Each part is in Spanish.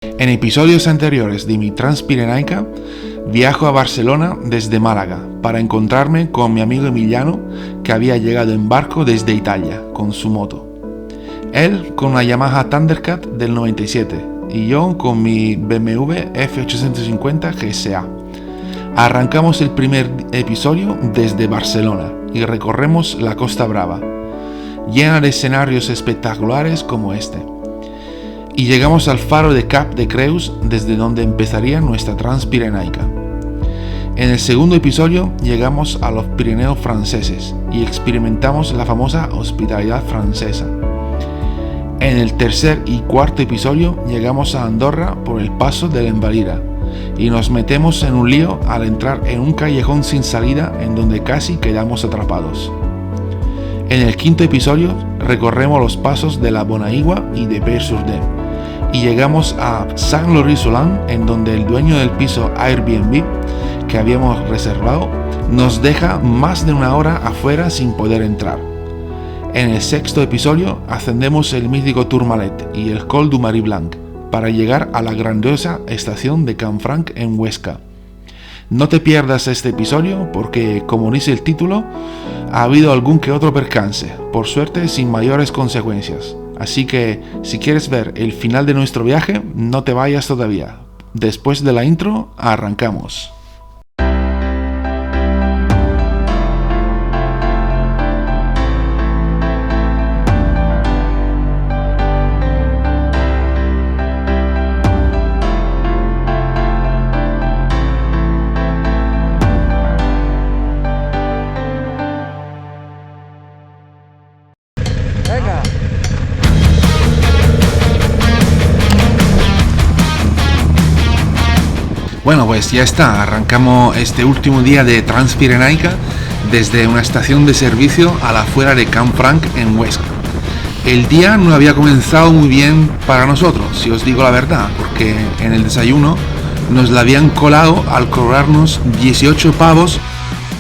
En episodios anteriores de mi Transpirenaica, viajo a Barcelona desde Málaga para encontrarme con mi amigo Emiliano, que había llegado en barco desde Italia con su moto. Él con una Yamaha Thundercat del 97 y yo con mi BMW F850 GSA. Arrancamos el primer episodio desde Barcelona y recorremos la Costa Brava, llena de escenarios espectaculares como este. Y llegamos al faro de Cap de Creus, desde donde empezaría nuestra Transpirenaica. En el segundo episodio llegamos a los Pirineos franceses y experimentamos la famosa hospitalidad francesa. En el tercer y cuarto episodio llegamos a Andorra por el paso de la Invalira y nos metemos en un lío al entrar en un callejón sin salida en donde casi quedamos atrapados. En el quinto episodio recorremos los pasos de la Bonaigua y de Peyre-sur-Dème y llegamos a Saint-Laurent-Solan, en donde el dueño del piso Airbnb que habíamos reservado nos deja más de una hora afuera sin poder entrar. En el sexto episodio ascendemos el mítico Tourmalet y el Col du Mari Blanc para llegar a la grandiosa estación de Canfranc en Huesca. No te pierdas este episodio porque, como dice el título, ha habido algún que otro percance, por suerte sin mayores consecuencias. Así que, si quieres ver el final de nuestro viaje, no te vayas todavía. Después de la intro, arrancamos. Bueno, pues ya está, arrancamos este último día de Transpirenaica desde una estación de servicio a la afuera de Canfranc en Huesca. El día no había comenzado muy bien para nosotros, si os digo la verdad, porque en el desayuno nos la habían colado al cobrarnos 18 pavos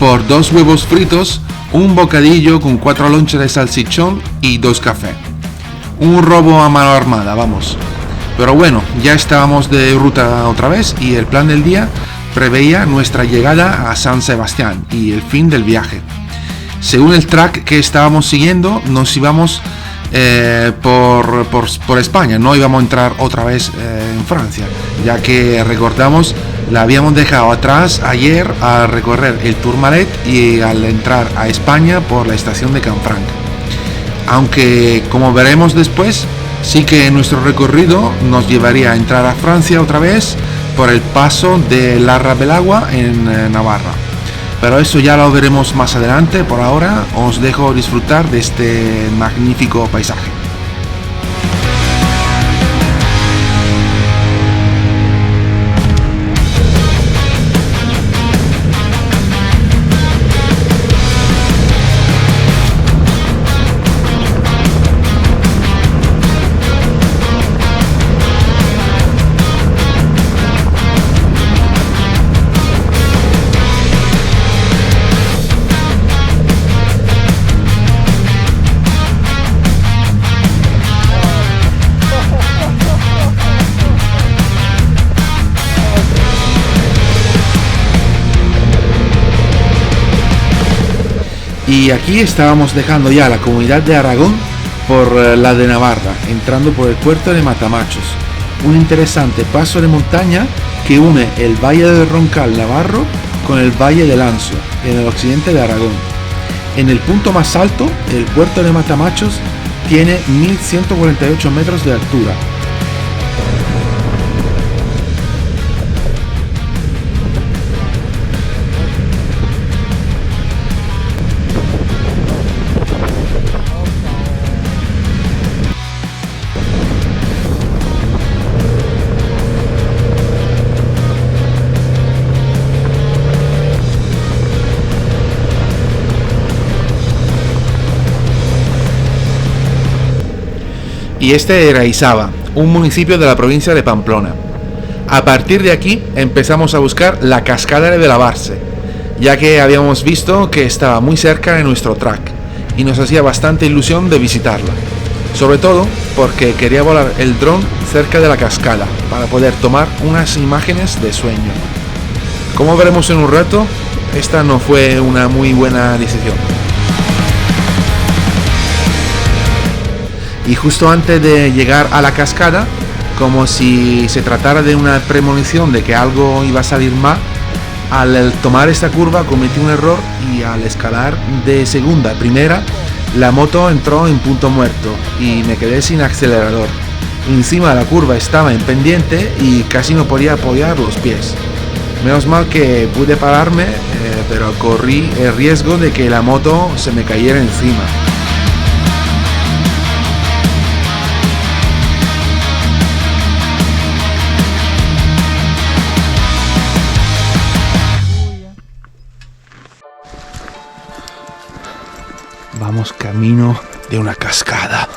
por 2 huevos fritos, un bocadillo con 4 lonchas de salchichón y 2 cafés. Un robo a mano armada, vamos. Pero bueno, ya estábamos de ruta otra vez y el plan del día preveía nuestra llegada a San Sebastián y el fin del viaje. Según el track que estábamos siguiendo, nos íbamos por España, no íbamos a entrar otra vez en Francia, ya que recordamos, la habíamos dejado atrás ayer al recorrer el Tourmalet y al entrar a España por la estación de Canfranc. Aunque, como veremos después, sí que nuestro recorrido nos llevaría a entrar a Francia otra vez por el paso de Larra Belagua en Navarra. Pero eso ya lo veremos más adelante. Por ahora os dejo disfrutar de este magnífico paisaje. Y aquí estábamos dejando ya la comunidad de Aragón por la de Navarra, entrando por el puerto de Matamachos, un interesante paso de montaña que une el valle del Roncal navarro con el valle del Anso, en el occidente de Aragón. En el punto más alto, el puerto de Matamachos tiene 1148 metros de altura. Y este era Isaba, un municipio de la provincia de Pamplona. A partir de aquí empezamos a buscar la cascada de Belabarse, ya que habíamos visto que estaba muy cerca de nuestro track y nos hacía bastante ilusión de visitarla. sobre todo porque quería volar el dron cerca de la cascada para poder tomar unas imágenes de sueño. Como veremos en un rato, esta no fue una muy buena decisión. Y justo antes de llegar a la cascada, como si se tratara de una premonición de que algo iba a salir mal, al tomar esta curva cometí un error y al escalar de segunda a primera, la moto entró en punto muerto y me quedé sin acelerador. Encima la curva estaba en pendiente y casi no podía apoyar los pies. Menos mal que pude pararme, pero corrí el riesgo de que la moto se me cayera encima. Vamos camino de una cascada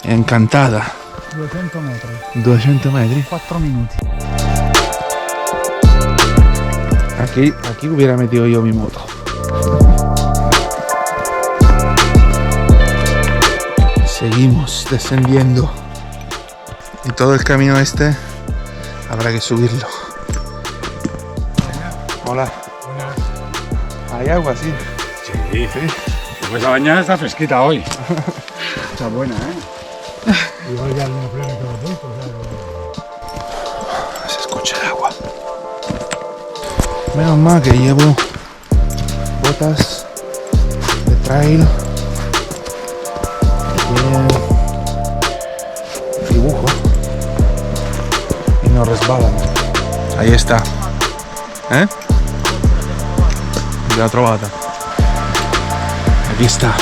encantada. 200 metri. 200 metri. 4 minuti. Aquí hubiera metido yo mi moto. Seguimos descendiendo. Y todo el camino este habrá que subirlo. Hola. ¿Hay agua, sí? Sí, sí. Pues la bañada está fresquita hoy. Está buena, ¿eh? Igual ya alguna plena que lo punto, Se escucha el agua. Menos mal que llevo botas de trail que tienen dibujo y no resbalan. Ahí está. ¿Eh? La trovata. Aquí está.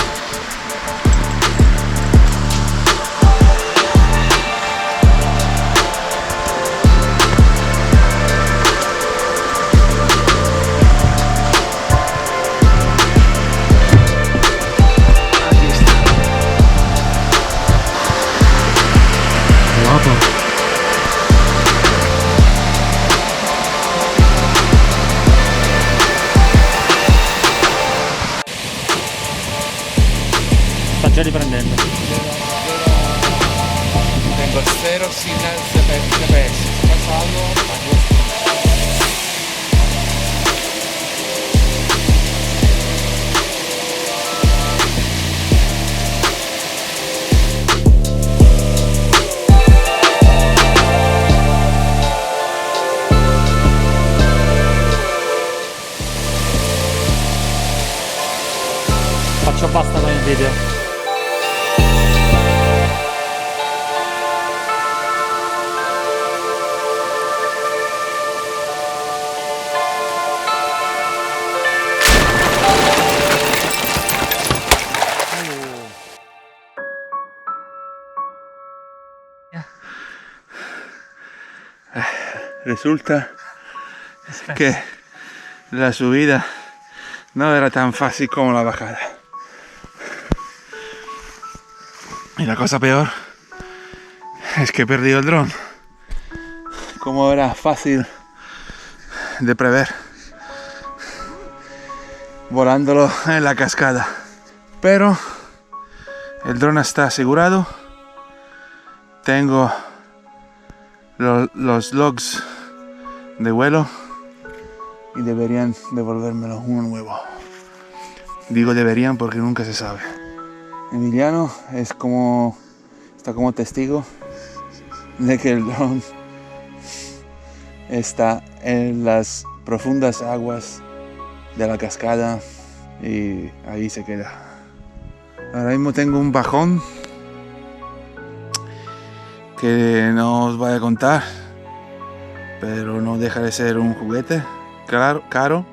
Sta già riprendendo. Tengo cero señal GPS. Si pasa algo, Faccio basta con il video. resulta que la subida no era tan fácil como la bajada. Y la cosa peor es que he perdido el dron. Como era fácil de prever, volándolo en la cascada. Pero el dron está asegurado. Tengo los logs de vuelo y deberían devolvérmelo uno nuevo. Digo deberían porque nunca se sabe. Emiliano está como testigo de que el dron está en las profundas aguas de la cascada y ahí se queda. Ahora mismo tengo un bajón que no os voy a contar, pero no deja de ser un juguete caro,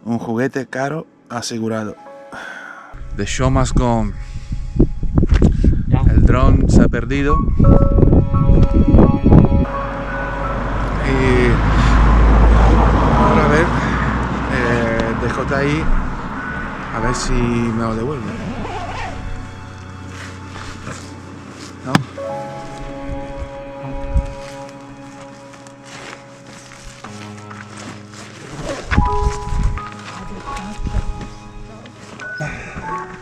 un juguete caro asegurado. The show must go on. El dron se ha perdido y ahora a ver, DJI, a ver si me lo devuelve. ¿No?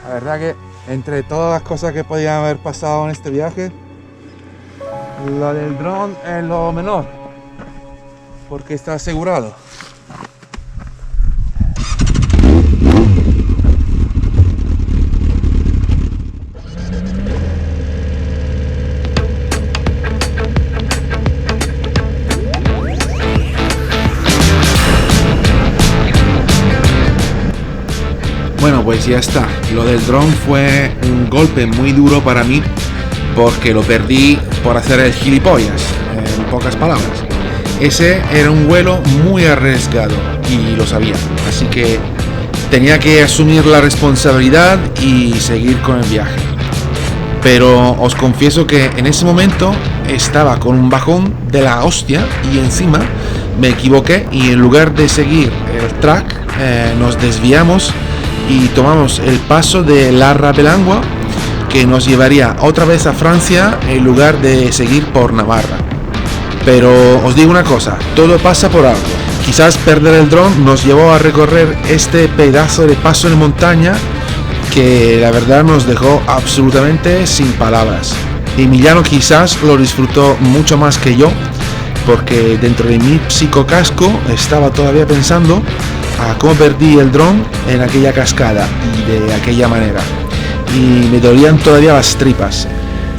A ver, verdad que entre todas las cosas que podían haber pasado en este viaje, lo del dron es lo menor, porque está asegurado. Bueno, pues ya está. Lo del dron fue un golpe muy duro para mí porque lo perdí por hacer el gilipollas, en pocas palabras. Ese era un vuelo muy arriesgado y lo sabía, así que tenía que asumir la responsabilidad y seguir con el viaje. Pero os confieso que en ese momento estaba con un bajón de la hostia y encima me equivoqué y en lugar de seguir el track nos desviamos y tomamos el paso de Larra Belangua, que nos llevaría otra vez a Francia en lugar de seguir por Navarra. Pero os digo una cosa, todo pasa por algo. Quizás perder el dron nos llevó a recorrer este pedazo de paso de montaña que la verdad nos dejó absolutamente sin palabras. Emiliano quizás lo disfrutó mucho más que yo, porque dentro de mi psicocasco estaba todavía pensando a cómo perdí el dron en aquella cascada y de aquella manera, y me dolían todavía las tripas.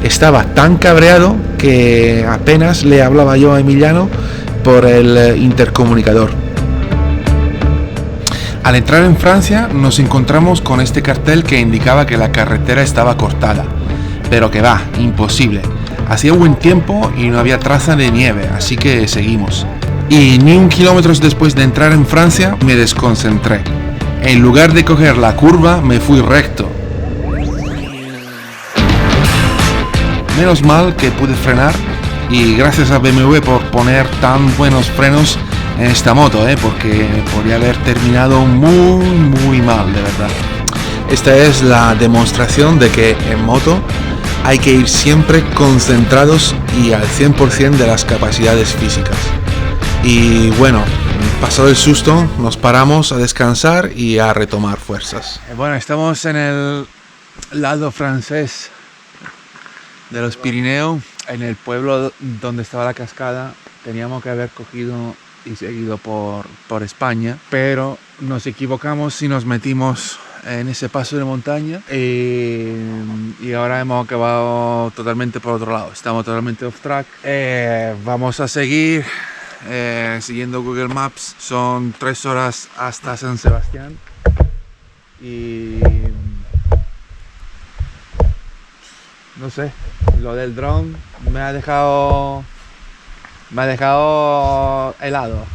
Estaba tan cabreado que apenas le hablaba yo a Emiliano por el intercomunicador. Al entrar en Francia nos encontramos con este cartel que indicaba que la carretera estaba cortada, pero que va, imposible. Hacía buen tiempo y no había traza de nieve, así que seguimos. Y ni un kilómetro después de entrar en Francia me desconcentré. En lugar de coger la curva me fui recto. Menos mal que pude frenar y gracias a BMW por poner tan buenos frenos en esta moto, porque podría haber terminado muy mal, de verdad. Esta es la demostración de que en moto hay que ir siempre concentrados y al 100% de las capacidades físicas. Y bueno, pasado el susto, nos paramos a descansar y a retomar fuerzas. Bueno, estamos en el lado francés de los Pirineos, en el pueblo donde estaba la cascada. Teníamos que haber cogido y seguido por España, pero nos equivocamos y nos metimos en ese paso de montaña y ahora hemos acabado totalmente por otro lado. Estamos totalmente off track. Vamos a seguir siguiendo Google Maps. Son 3 horas hasta San Sebastián y no sé, lo del dron me ha dejado helado.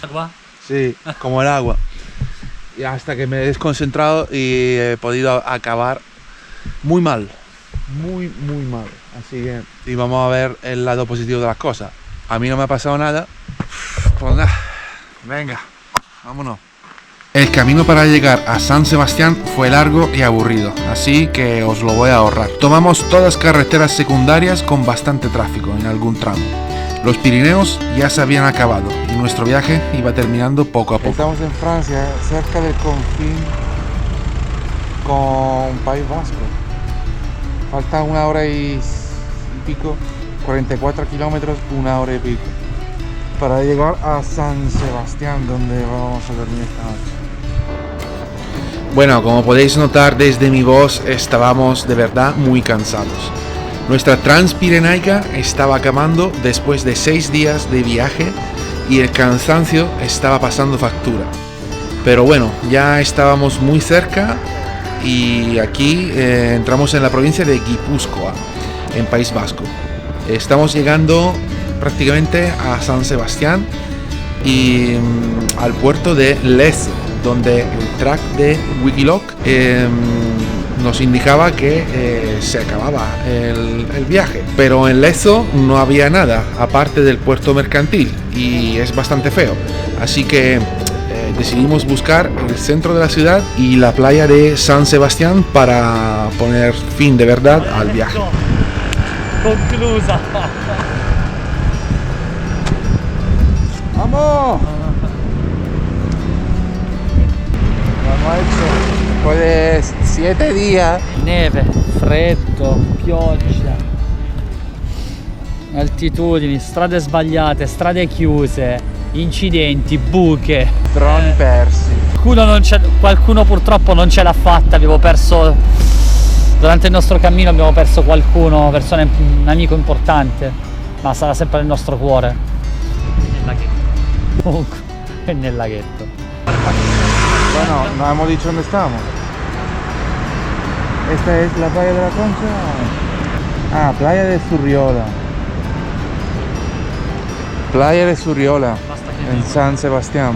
¿Agua? Sí, como el agua. Y hasta que me he desconcentrado y he podido acabar muy mal, muy mal. Así que y vamos a ver el lado positivo de las cosas. A mí no me ha pasado nada. Pues nada, venga, vámonos. El camino para llegar a San Sebastián fue largo y aburrido, así que os lo voy a ahorrar. Tomamos todas carreteras secundarias con bastante tráfico en algún tramo. Los Pirineos ya se habían acabado y nuestro viaje iba terminando poco a poco. Estamos en Francia, cerca del confín con País Vasco. Falta 1 hora y pico, 44 kilómetros, 1 hora y pico, para llegar a San Sebastián, donde vamos a dormir esta noche. Bueno, como podéis notar desde mi voz, estábamos de verdad muy cansados. Nuestra Transpirenaica estaba acabando después de 6 días de viaje y el cansancio estaba pasando factura. Pero bueno, ya estábamos muy cerca y aquí entramos en la provincia de Guipúzcoa, en País Vasco. Estamos llegando prácticamente a San Sebastián y al puerto de Lezo, donde el track de Wikiloc nos indicaba que se acababa el viaje, pero en Lezo no había nada aparte del puerto mercantil y es bastante feo, así que decidimos buscar el centro de la ciudad y la playa de San Sebastián para poner fin de verdad al viaje. Conclusa. ¡Vamos! Lo hemos hecho. después de 7 días. Neve, freddo, pioggia, altitudini, strade sbagliate, strade chiuse, incidenti, buche. Droni persi. Qualcuno purtroppo non ce l'ha fatta, abbiamo perso durante il nostro cammino, abbiamo perso qualcuno, un amico importante, ma sarà sempre nel nostro cuore. Nel laghetto. Comunque, è nel laghetto. Bueno, no hemos dicho dónde estamos. Esta es la playa de la Concha. Ah, playa de Surriola. Playa de Surriola, en San Sebastián.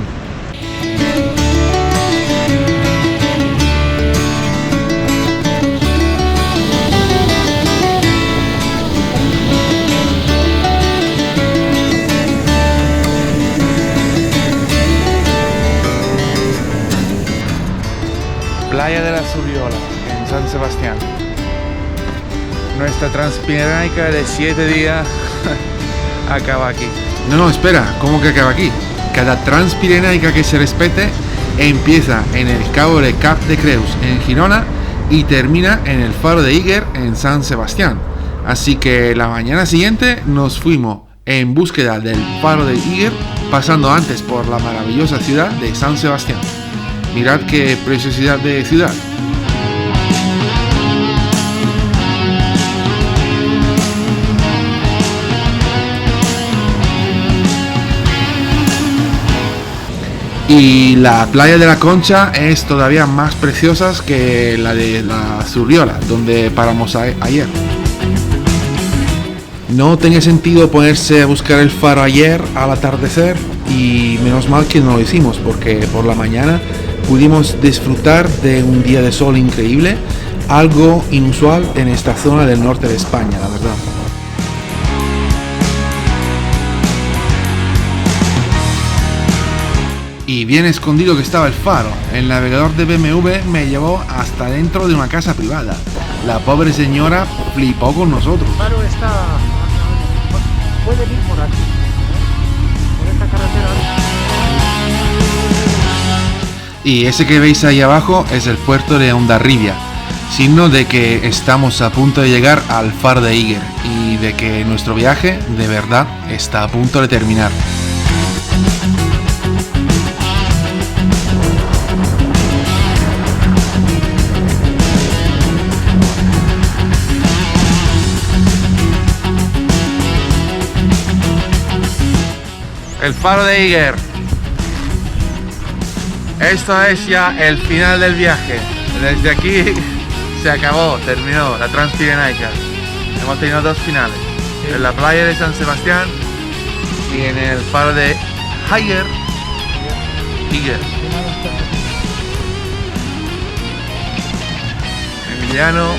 Playa de la Surriola, en San Sebastián. Nuestra Transpirenaica de 7 días acaba aquí. No, espera, ¿cómo que acaba aquí? Cada Transpirenaica que se respete empieza en el cabo de Cap de Creus, en Girona, y termina en el faro de Iguer, en San Sebastián. Así que la mañana siguiente nos fuimos en búsqueda del faro de Iguer, pasando antes por la maravillosa ciudad de San Sebastián. Mirad qué preciosidad de ciudad. Y la playa de la Concha es todavía más preciosa que la de la Surriola, donde paramos ayer. No tenía sentido ponerse a buscar el faro ayer al atardecer, y menos mal que no lo hicimos, porque por la mañana pudimos disfrutar de un día de sol increíble, algo inusual en esta zona del norte de España, la verdad. Y bien escondido que estaba el faro. El navegador de BMW me llevó hasta dentro de una casa privada. La pobre señora flipó con nosotros. El faro está... Puede ir por aquí, por esta carretera. Y ese que veis ahí abajo es el puerto de Hondarribia, signo de que estamos a punto de llegar al faro de Iguer y de que nuestro viaje de verdad está a punto de terminar. El faro de Iguer. Esto es ya el final del viaje. Desde aquí se acabó, terminó la Transpirenaica. Hemos tenido 2 finales. En la playa de San Sebastián y en el faro de Iguer. Emiliano